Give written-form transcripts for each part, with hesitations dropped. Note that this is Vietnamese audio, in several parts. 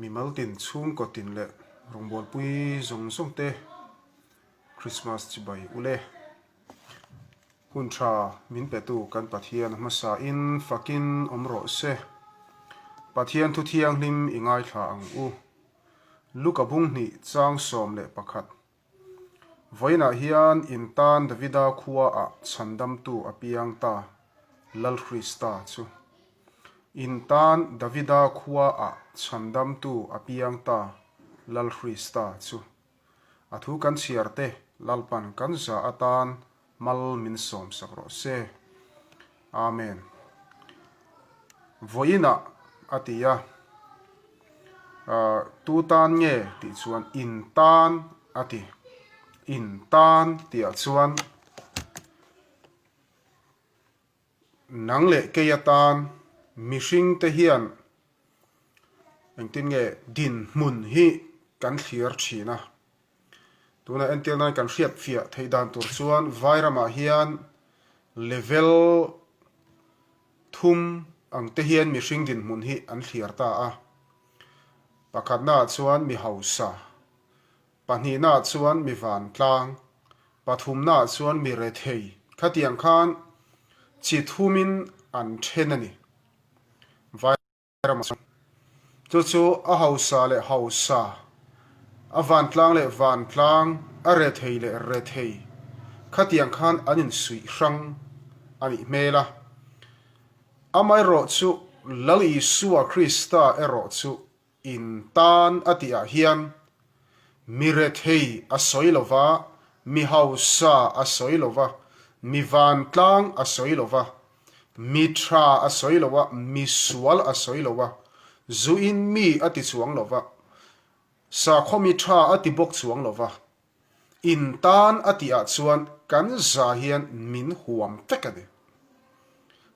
mi maltin chung ko tin le rongbol pui zong zong te Christmas chi bai ule hun tha min pe tu kan pathian masa in fakin omro se pathian thu thiang hlim ingai thla ang u luka bung ni chang som le pakhat voina hian in tan davida khuwa a chandam tu apiang ta lal Krista chu in tan davida khuwa a chandam tu apiang ta lal Krista chu athu kan chiarte lalpan kan za atan mal min som sakro se amen voina atia tu tan nge ti chuan in tan ati in tan tia chuan nang le ke ya tan mihring te hian engtin nge din mun hi kan thlir thina tuna entel nai kan hriat fia theidan tur chuan vairama hian level thum ang te hian mihring din mun hi an thlir ta a pakhatna chuan mi hausa panhina chuan mi van tlang pathumna chuan mi re thei khatiang khan chi thumin an thenani vairama chu a hausa le hausa a van tlang le van tlang a re thei le re thei khatiang khan anin sui hrang ani mela amai ro chu lali suwa Krista ero chu in tan atia hian mi re thei a soilova mi hausa a soilova mi van tlang a soilova mi tha a soilova mi sual a soilova zu in mi ati chuang lova sa khomi tha ati bok chuang lova in tan ati a chuan kan za hian min huam tekade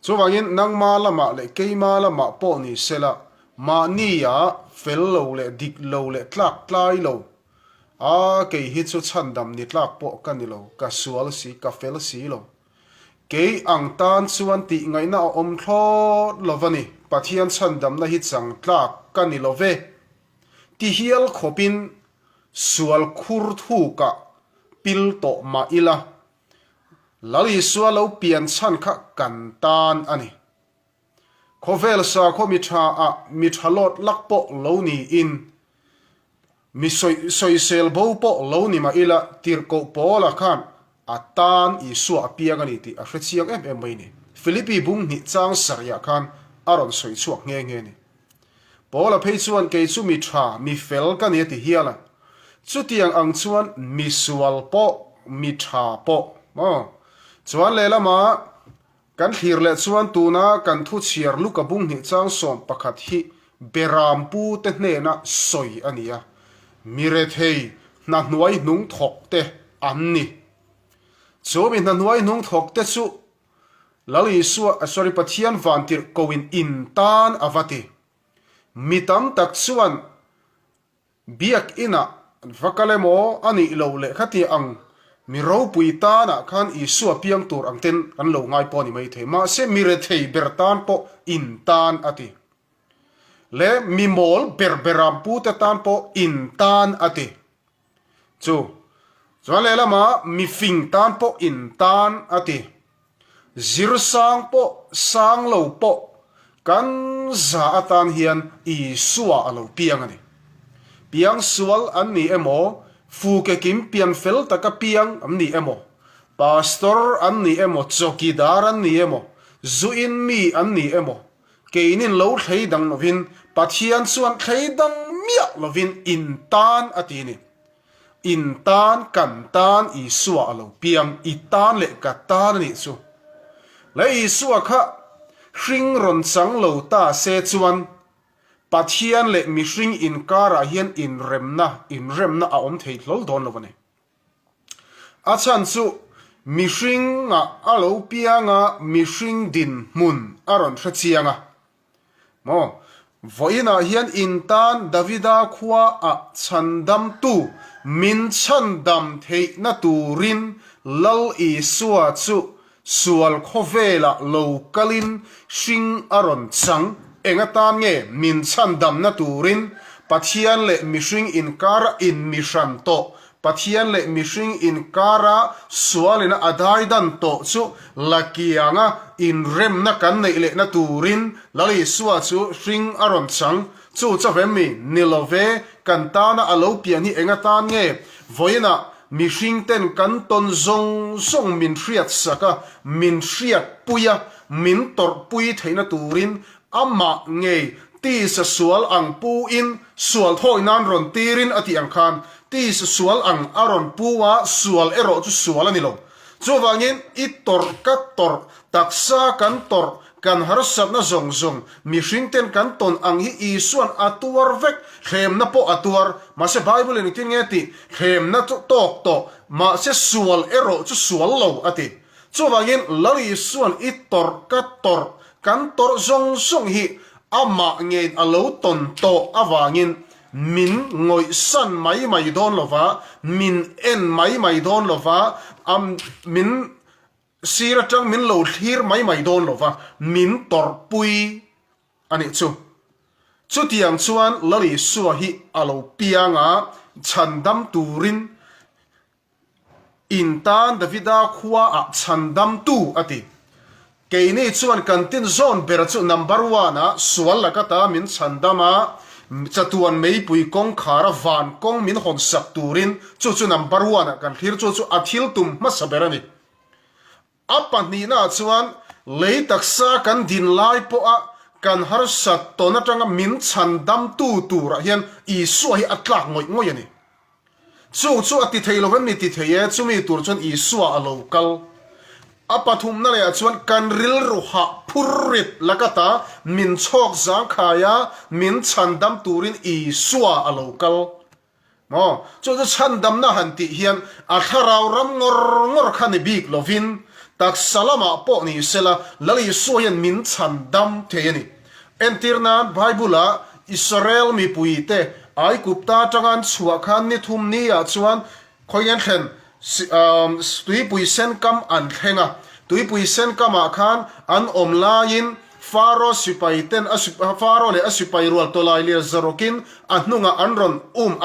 chuwangin nangma lama le keima lama po ni sela ma ni ya fel lo le dik lo le tlak tlai lo a ke hi chu chandam ni tlak po kan ni lo ka sual si ka fel si lo ke ang tan chuan ti ngai na om thlot lovani pathian chandam na hi chang tlak kan ni lo ve ti hial khopin sual khur thu ka pil to ma ila lali sual lo pian chan kha kan tan ani khovel sa khomi tha a mi thalot lakpo lo ni in mi soi sel bo po lo ni ma ila tir ko pola khan atan i su apiang ani ti a hrechiang em mai ni Philippi bung ni chang saria khan aron soi chuak nge nge ni pola phei chuan ke chu mi tha mi fel ka ni ti hiala chu tiang ang chuan mi sual po mi tha po mo chuan le lama kan thlir le chuan tuna kan thu chiar luka bung ni chang som pakhat hi beram pu te hne na soi ania mire thei na hnuai nung thok te an ni chomi na hnuai nung thok te chu lali suwa sorry pathian vantir koin in tan avati mitam tak chuan biak ina vakalemo ani lo le khati ang mi ro pui ta na khan i suwa piang tur ang ten an lo ngai po ni mai the ma se mi re thei bertan po in tan ati le mi mol berberam pu te tan po in tan ati chu le lama mi fing tan po in tan ati zir sang po sang lo po kan za atan hian i suwa alo piang ani piang sual an ni emo fu ke kim pian fel taka piang am ni emo pastor an ni emo chokidar an ni emo zuin mi an ni emo keinin lo thleidang lovin pathian chuan thleidang mia lovin in tan atini in tan kan tan i suwa alo piang i tan le ka tan ni chu le i suwa kha hring ron chang lo ta se chuan pathian le mihring in kara hian in remna a om thei hlol don lovani achan chu mihring a alo pianga mihring din mun aron thrachianga mo voina hian in tan davida khuwa a chandam tu min chandam thei na turin lal i suwa chu sual khovela lo kalin shing aron chang enga tam nge min chandam na turin pathian le mihring inkara in mihran to pathian le mihring inkara sualina adai dan to chu lakianga in rem na kan nei le na turin lali suwa chu hring aron chang chu chavemi nilove kantana alo piani enga tan nge voina mihring ten kan ton zong zong min hriat saka min hriat puya min tor pui theina turin ama nge ti sa sual ang pu in sual thoi nan ron tirin ati ang khan ti sa sual ang aron puwa sual ero chu sual ani lo chu wangin I tor ka tor taksa kan tor kan harsat na zong zong mihring ten kan ton ang hi isuan atuar vek khem na po atuar ma se bible ni tin nge ti khem na tok to ma se sual ero chu sual lo ati chu wangin lari suan I tor ka tor kan tor zong zong hi ama nge alo ton to awangin min ngoi san mai don lova min en mai don lova min sira tang min lo thir mai don lova min tor pui ani chu tiang chuan lari suwa hi alo pianga chandam turin intan davida khuwa a chandam tu ati keini chuan kantin zone ber chu number 1 a sual lakata min chandama chatuan mei pui kong khara van kong min hon sak turin chu number 1 a kan thir chu athil tum ma saberani apani na chuan lei taksa kan din lai po a kan har sat to na tanga min chandam tu ra hian I suai atlak ngoi ani chu ati theilo wen ni ti theye chumi tur chon I suwa alokal apathum na le chuan kan ril ru ha phurrit lakata min chok zang khaya min chandam turin I suwa alokal mo chu chandam na hanti hian atharau ram ngor khani bik lovin tak salama po ni sela lali suyan min chandam theyani entirna bible Israel mi puite ai kupta tangan chua khan ni thum ni a chuan khoyen khen tui pui sen kam an khenga tui pui sen kama khan an omlain faro sipaiten faro le asipai rual tolai le zarokin anunga anron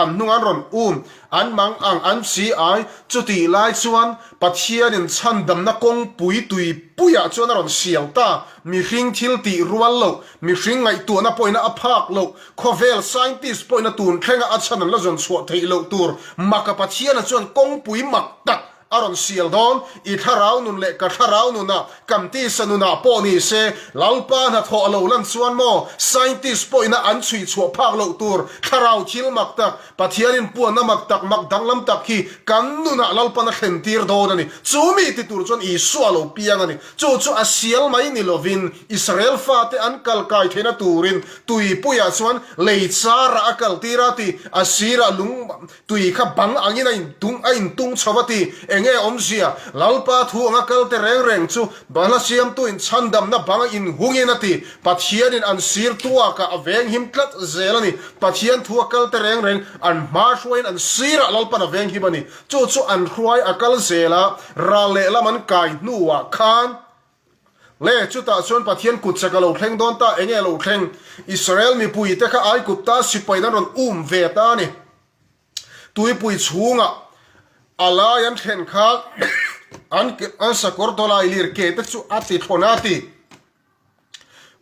anunga anron an mang ang an si ai chuti lai chuan pathian in chandam na kong pui tui puya chuan aron sialta mi hring thil ti rual lo mi hring ngai tu na poina aphak lo khovel scientist poina tun khenga achan la zon chho thei lo tur maka pathian chuan kong pui mak tak aron sial don I tharau nun le ka tharau nun na kamti sanuna po ni se lalpa na tho lo lan chuan mo scientist po ina an chui chho phak lo tur tharau chil mak tak pathianin pu na mak tak mak danglam tak hi kan nuna lalpa na khentir don ani chumi ti tur chon I swalo piang ani chu asial mai ni lovin Israel fa te an kal kai thena turin tui puya chuan leichara akal tirati asira lung tui kha bang angina in tung chawati enge omsia lalpa thu anga kalte reng chu bala siam tu in chandam na banga in hunginati pathian in an sir tua ka aveng him tlat zelani pathian thu kalte reng an marshwain an sira lalpa na veng hibani chu an hruai akal zela rale laman kai nuwa khan le chuta chuan pathian kutsakalo thleng don ta enge lo thleng Israel mi pui te kha ai kupta sipai na ron ve ta ni tui pui chunga alayan khen kha an sakor dolai lir ke te chu ati thonati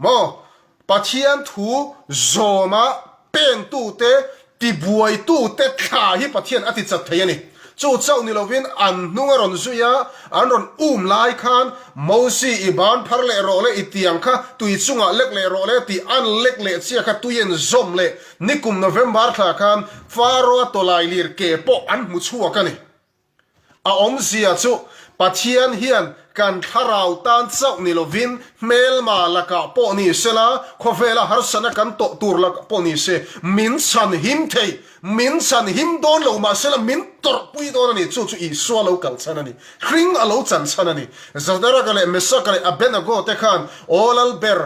mo pathian thu zoma pen tu te ti buai tu te kha hi pathian ati chat thayani chu chau ni lovin an nungaron zuya anron lai khan mosi iban pharle role itiang kha tui chunga lek le role ti an lek le chia kha tuyen zom le nikum november tha khan faro tolai lir ke po an mu chuwa kani a omzia chu pathian hian kan tharau tan chau ni lovin mel ma laka po ni sela khovela har sana kan to tur la po ni se min san him thei min san him don lo ma sela min tor pui don ni chu I swalo kal chanani hring alo chan chanani zadara kale mesa kale abenago te khan olal ber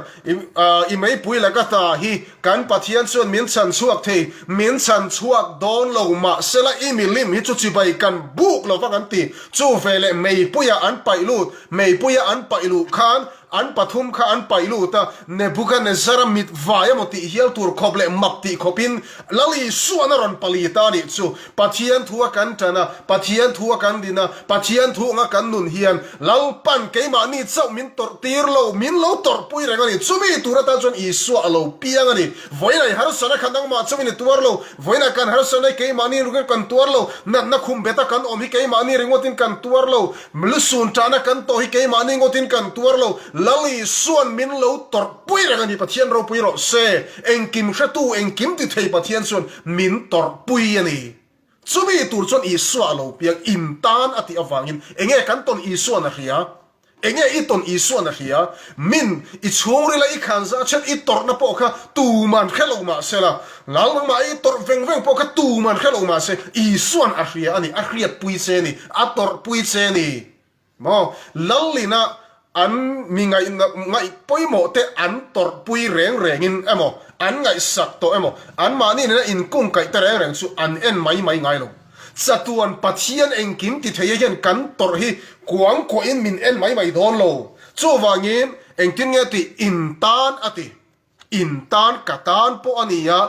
I mai pui la ka ta hi kan pathian chon min san chuak thei min san chuak don lo ma sela I milim hi chu chi bai kan buk lo wa kan ti chu vele mei puya an pai lut mei puya an pai lu khan an pathum kha an pailu ta Nebuchadnezzar mit vaya moti hial tur khoble mapti khopin lali suana ron palita ni chu pathian thua kan tana pathian thua kan dina pathian thu nga kan nun hian lalpan keima ni chau min tor tir lo min lo tor pui rengani chumi turata chon isu alo piangani voina har sana khandang ma chumi ni tuarlo voina kan har sana keima ni rugen kan tuarlo na khum beta kan omi keima ni ringotin kan tuarlo mlusun tana kan to hi keima ni ngotin kan tuarlo lali suan min lo tor pui rengani pathian ro pui ro se engkim khatu engkim ti thei pathian chon min tor pui ani chumi tur chon isu alo piang intan ati awangin enge kan ton isu na ria enge iton isu na ria min I chungri la I khanza chen I tor na po kha tu man khelo ma sela lal ma I tor veng veng po kha tu man khelo ma se isu an ria ani a ria pui se ni a tor pui se ni mo lalina an mi ngai poimo te an tor pui reng rengin emo an ngai sak to emo an mani na in kung kai ta reng chu an en mai ngai lo chatuan pathian engkim ti theyen kan tor hi kuang ko in min en mai don lo chu wangin engkin nge ti intan ati intan katan po ania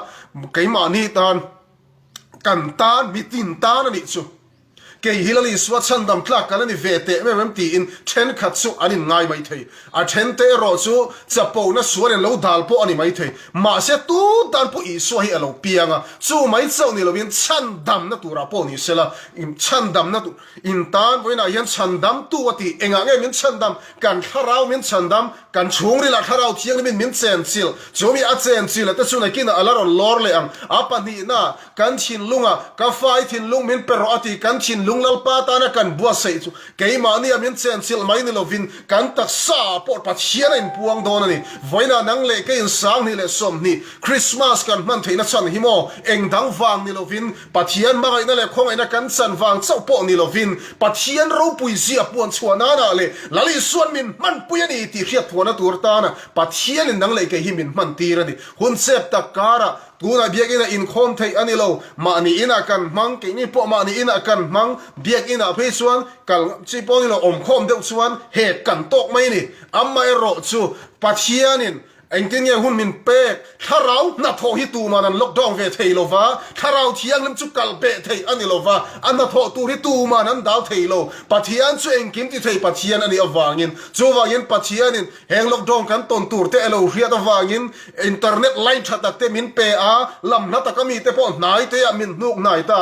keima ni tan kan tan mitin tan ani chu ke hilali swat chandam tlak kalani vete mem ti in then khat su ani ngai mai thei a then te ro chu chapo na suan lo dal po ani mai thei ma se tu dan po I so hi alo pianga chu mai chau ni lovin chandam na tura po ni sela in chandam na tu in tan voina yan chandam tu ati enga nge min chandam kan tharau min chandam kan chungri la tharau thiang min chen chil chomi a chen chil ta chu na kin alaron lor le ang apa ni na kan thin lunga ka fai thin lung min pero ati kan thin lunglal pa ta na kan bua sei chu keima ni amin chen chil mai ni lovin kan tak sa por pathian in puang don ani voina nang le ke in sang ni le som ni Christmas kan man theina chan hi mo engdang wang ni lovin pathian ma ngai na le khong ina kan chan wang chau po ni lovin pathian ro pui zia puan chuana na le lali suan min man pui ani ti khiat thuana tur ta na pathian in nang le ke hi min man ti ra ni hun sep ta kara tuna biak ina in khom thei ani lo ma ni ina kan mang ke ni po ma ni ina kan mang biak ina phe chuan kal chi po ni lo om khom deuh chuan he kan tok mai ni amma ro chu pathianin engtin ye hun min pe tharau na tho hi tu manan lockdown ve thei lova tharau thiang lam chu kal pe thei ani lova an na tho tu ri tu manan dal thei lo pathian chu engkim ti thei pathian ani awangin chu wangin pathianin heng lockdown kan ton tur te elo riat awangin internet line thatak te min pe a lam na takami te po nai te a min nuk nai ta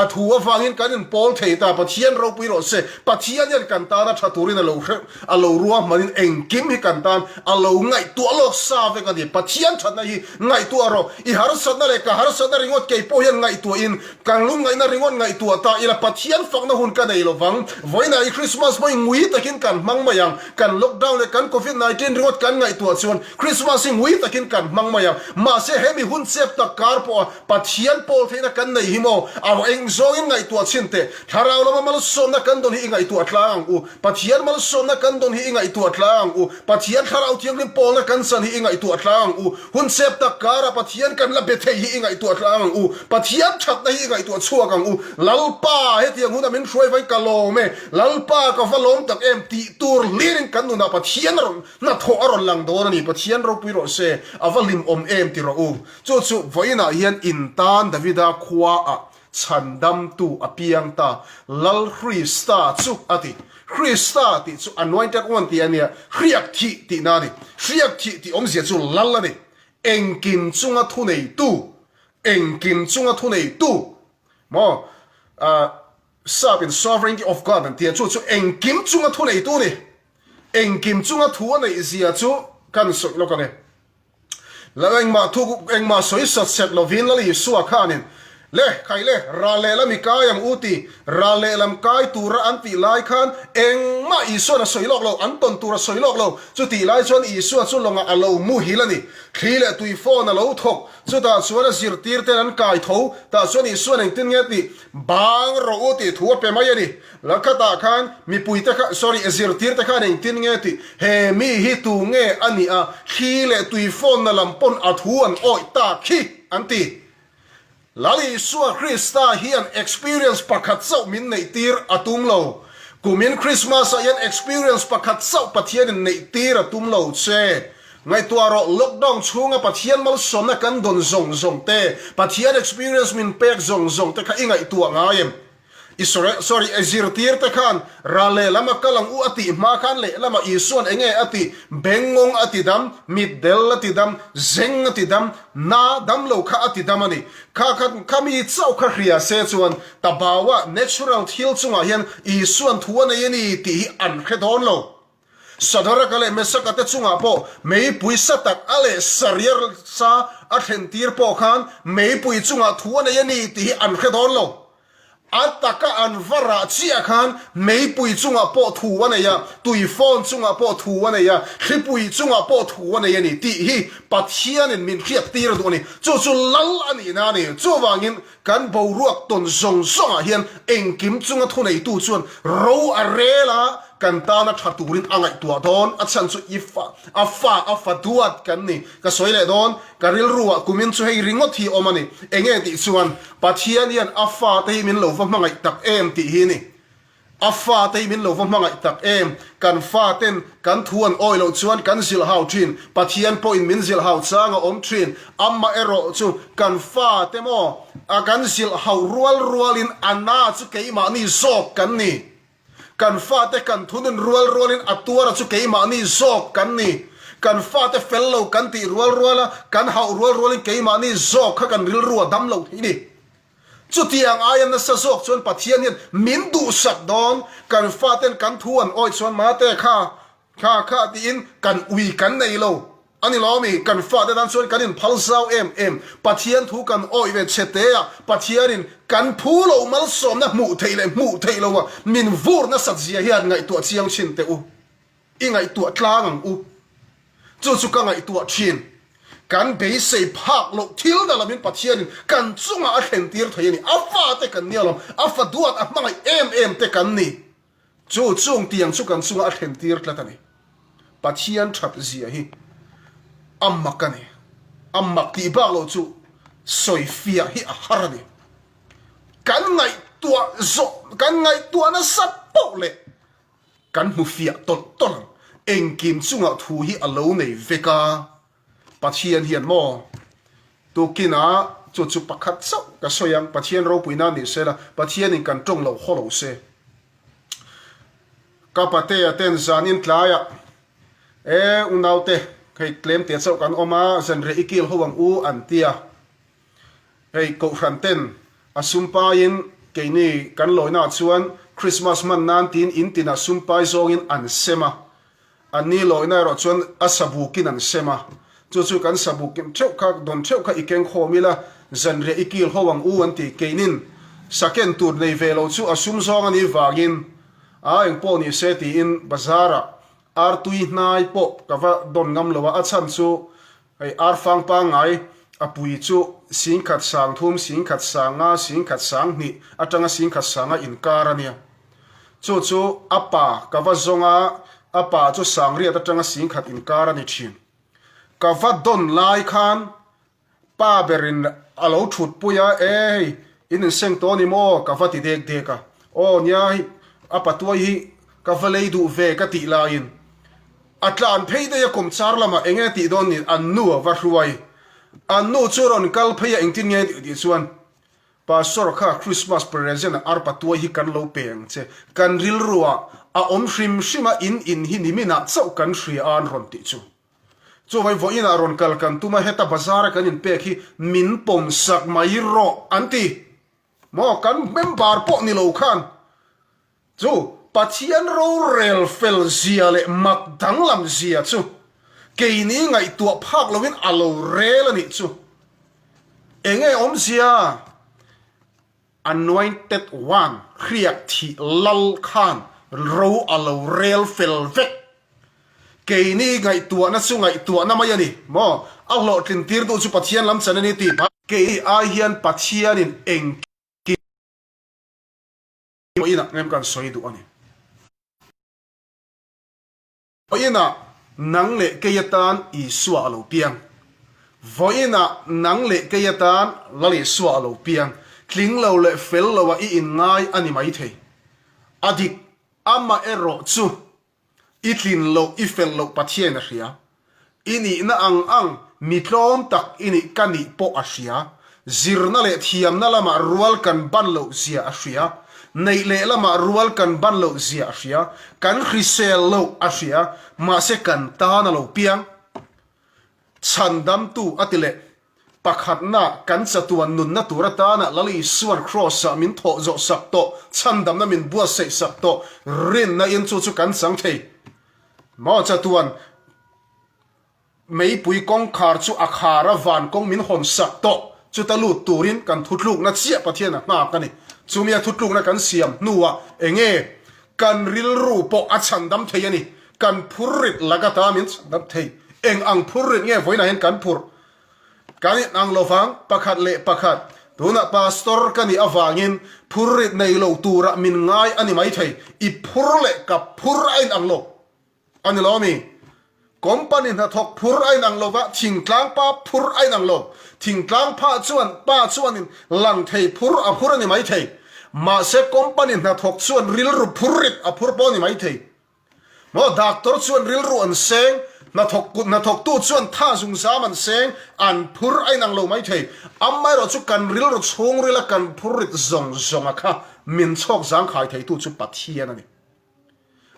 a thu awangin kanin pol thei ta pathian ro pui ro se pathian yan kan ta na thaturin alo ruwa manin engkim hi kan tan alo ngai tu lo sa ve ka di pathian thana hi ngai tu aro I har sadna le ka har sadna ringot ke po yan ngai tu in kang lung ngai na ringot ngai tu ta ila pathian fak na hun ka nei lo wang voina I Christmas moi ngui takin kan mang mayang kan lockdown le kan covid 19 ringot kan ngai tu chuan Christmas ngui takin kan mang mayang ma se hemi hun sep ta kar po pathian pol theina kan nei himo aw eng zong in ngai tu chinte tharau lo mal som na kan don hi ngai tu atlang u pathian mal som na kan don hi ngai tu atlang u pathian tharau thiang lim pol na kan san hi ngai tu atlang u hun sep ta kara pathian kan la bethe hi ngai tu atlang u pathian that na hi ngai tu chuakang u lalpa he tiang hun amin hroi vai kalo me lalpa ka valom tak em ti tur lirin kan nu na pathian ron na tho aron lang don ani pathian ro pui ro se avalim om em ti ro u chu voina hian intan davida khwa a chandam tu apiang ta lal Christa chu ati Christa ti chu anointed one ti ania hriak thi ti na ni hriak thi ti om zia chu lal ani engkin chunga thu nei tu engkin chunga thu nei tu mo sub in sovereignty of God and ti chu engkim chunga thu nei tu ni engkim chunga thu nei zia chu kan so lo ka ne la eng ma soi sat set lovin la li su akhanin le khai le ra le lam ikayam uti ra le lam kai tura anti lai khan eng ma iso na soilok lo anton tura soilok lo chu ti lai chon isu chu longa alo mu hilani khile tui phone alo thok chu ta chuan zir tir ten an kai tho ta chuan isu neng tin nge ti bang ro uti thu pe mai ani lakata khan mi puite kha sorry zir tir te khan neng tin nge ti he mi hi tu nge ani a khile tui phone na lam pon athuan oi ta khi anti lali suwa Christa hian experience pakhat chau min nei tir atum lo kumin Christmas ayan experience pakhat sau pathian in nei tira tum lo che ngai tuaro lockdown chunga pathian mal somna kan don zong zong te pathian experience min pek zong zong te kha ingai tua ngaim sorry azir tir te khan rale lama kalang u ati ma khan le lama isuan enge ati bengong ati dam middel ati dam zeng ati dam na dam lo kha ati dam ani kha khan kami chau kha ria se chuan tabawa natural thil chunga hian isuan thuana yani ti an khedon lo sadara kale mesaka te chunga po mei puisa tak ale sarier sa a thentir po khan mei pui chunga thuana yani ti an khedon lo ataka an vara chia khan mei pui chunga po thuana ya tui phone chunga po thuana ya khipui chunga po thuana ya ni ti hi pathian in min khiat tir do ni chu chu lal ani na ni chu wangin kan bo ruak ton zong zong a hian engkim chunga thunei tu chuan ro arela kan ta na thaturin angai tua don achan chu ifa afa duat kan ni ka soile don karil ruwa kumin chu hei ringot hi omani enge ti chuan pathian hian afa te min lo va mangai tak em ti hi ni afa te min lo va mangai tak em kan fa ten kan thuan oilo chuan kan zil hau thin pathian po in min zil hau changa om thin amma ero chu kan fa te mo a kan zil hau rual in anna chu keima ni zok kan ni kan fa te kan thunin rual in atuara chu keima ni zok kan ni kan fa te fellow kan ti rual kan hau rual in keima ni zok kha kan ril ruwa dam lo hi ni chu tiang ayan na sa zok chuan pathian hian min du sak don kan fa ten kan thuan oi chuan ma te kha ti in kan ui kan nei lo ani lo mi kan fa te dan chuan kan in phal zau em pathian thu kan oi ve chete ya pathian in kan phu lo mal som na mu thei lo wa min vur na sak zia hian ngai tu chiang chin te u i ngai tu tlang u chu ka ngai tu thin kan be sei phak lo thil da lamin pathian kan chunga a thlen tir thei ni afa te kan nialom afa duat a mangai em te kan ni chu chung tiang chu kan chunga a thlen tir tlatani pathian thap zia hi ammakani ammak ti ba lo chu soi fia hi a harani kan ngai tua na sat po le kan mu fia ton engkim chunga thu hi alo nei veka pathian hian mo tu kina chu pakhat chau ka soyang pathian ro puina ni sela pathian in kan tong lo holo se ka pate aten zanin tlaya unaute kai claim te chau kan oma zan re ikil howang u antia hei ko hranten asumpa in keini kan loina chuan Christmas man nan tin in tina sumpai zongin an sema ani loina ro chuan asabukin an sema chu kan sabukin theu kha don theu kha ikeng khomila zan re ikil howang u anti keinin second tur nei velo chu asum zong ani wagin a eng po ni se ti in bazara ar tui nai po kawa don ngam lowa achan chu ai ar fang pa ngai apui chu sing khat sang thum sing khat sang ni atanga sing khat sanga in karania chu apa kawa zonga apa chu sangri atanga sing khat in karani thin kawa don lai khan pa berin alo thut puya in seng to ni mo kawa ti dek ka o nya apa tuai hi kawa leidu ve ka ti lain atlan pheide ya kom charlama enge ti don ni annu wa ruai annu churon kal pheya engtin nge di chuan pastor kha Christmas present arpa tuai hi kan lo peng che kan ril ruwa a om hrim shima in hi nimina chau kan hri an ron ti chu vai voina ron kal kan tuma heta bazar kan in pek hi min pom sak mai ro anti mo kan member po ni lo khan chu pathian ro rel fel zia le mak danglam zia chu keini ngai tua phak lovin alo rel ani chu enge om zia anointed one khriak thi lal khan ro alo rel fel vek keini ngai tua na chu ngai tua na mai ani mo a lo tin tir du chu pathian lam chan ani ti ke a hian pathian in eng ki ina ngem kan soi du ani voina nang le keyatan I suwa alo piang voina nang le keyatan lali suwa alo piang tling lo le fel lo wa I in ngai ani mai thei adik ama ero chu itlin lo ifel lo pathian a hria ini na ang mitlom tak ini kani po a hria zirna le thiam na lama rual kan ban lo zia a hria nei le lama rual kan ban lo zia a hria kan hrisel lo a hria ma se kan ta na lo piang chandam tu atile pakhat na kan chatuan nun na turata na lali suan cross a min tho zo sak to chandam na min bua sei sak to rin na in chu chu kan sang thei mo chatuan mei pui kong khar chu akhara van kong min hon sak to chu ta lu turin kan thutluk na chia pathian na nga kani chumia thutluk na kan siam nuwa enge kan ril ru po a chandam thei ani kan phurrit lagata min chandam thei eng ang phurrit nge voina hen kan phur kani ang lovang pakhat le pakhat tuna pastor kani awangin phurrit nei lo tura min ngai ani mai thei i phurle ka phur ain ang lo ani lo mi company na thok phur ain ang lo wa thingtlang pa phur ain ang lo thingtlang pa chuan in lang thei phur a phur ani mai thei ma se company na thok chuan ril ru phurrit a phur po ni mai thei mo doctor chuan ril ru an seng na thok tu chuan tha sung sa man seng an phur ai nang lo mai thei ammai ro chu kan ril ro chung rila kan phurrit zong a kha min chok jang khai thei tu chu pathian ani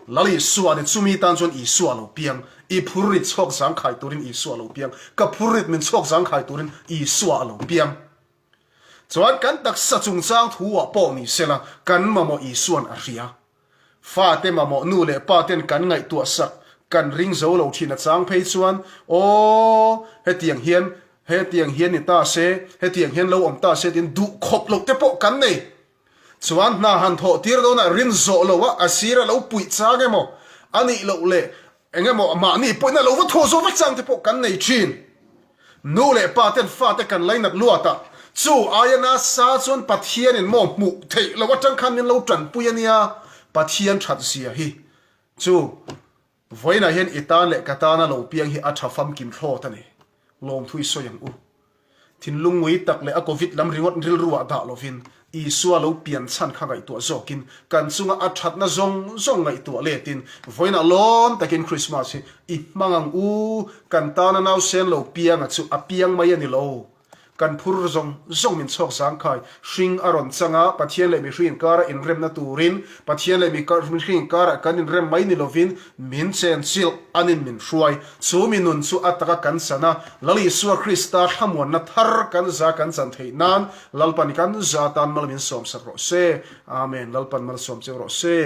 lali suan ni chumi tan chuan i suan lo piang i phurrit chok jang khai turin i suan lo piang ka phurrit min chok jang khai turin i suan lo piang chuan kan tak sa chung chang thuwa po ni sela kan mamo i suan a ria fa te mamo nu le pa ten kan ngai tu sak kan ring zo lo thina chang phei chuan o he tiang hian ni ta se he tiang hian lo om ta se tin du khop lo te po kan nei chuan na han tho tir do na rin zo lo wa asira lo pui cha ge mo ani lo le enge mo ma ni poina lo wa tho zo wa chang te po kan nei chin nu le pa ten fa te kan lai nak luata chu ayana sa chuan pathian in mo mu thei lo wa tang khan nin lo tran puyania pathian that sia hi chu voina hian itan le katana lo piang hi atha fam kim thlo ta ni lom thui so yang u thin lungui tak le a covid lam ringot ril ruwa da lovin i suwa lo pian chan kha ngai tu zokin kan chunga athat na zong ngai tu le tin voina lom takin christmas hi i mangang u kan ta na nau sen lo piang a chu a piang mai ani lo kan phur zong min chok sang khai hring aron changa pathian le mi hring kara in rem na turin pathian le mi kar hring kara kan in rem mai ni lovin min chen sil anin min hruai chu minun chu ataka kan sana lali suwa krista thamon na thar kan za kan chan thei nan lalpan kan za tan mal min som sa ro se amen lalpan mal som che ro se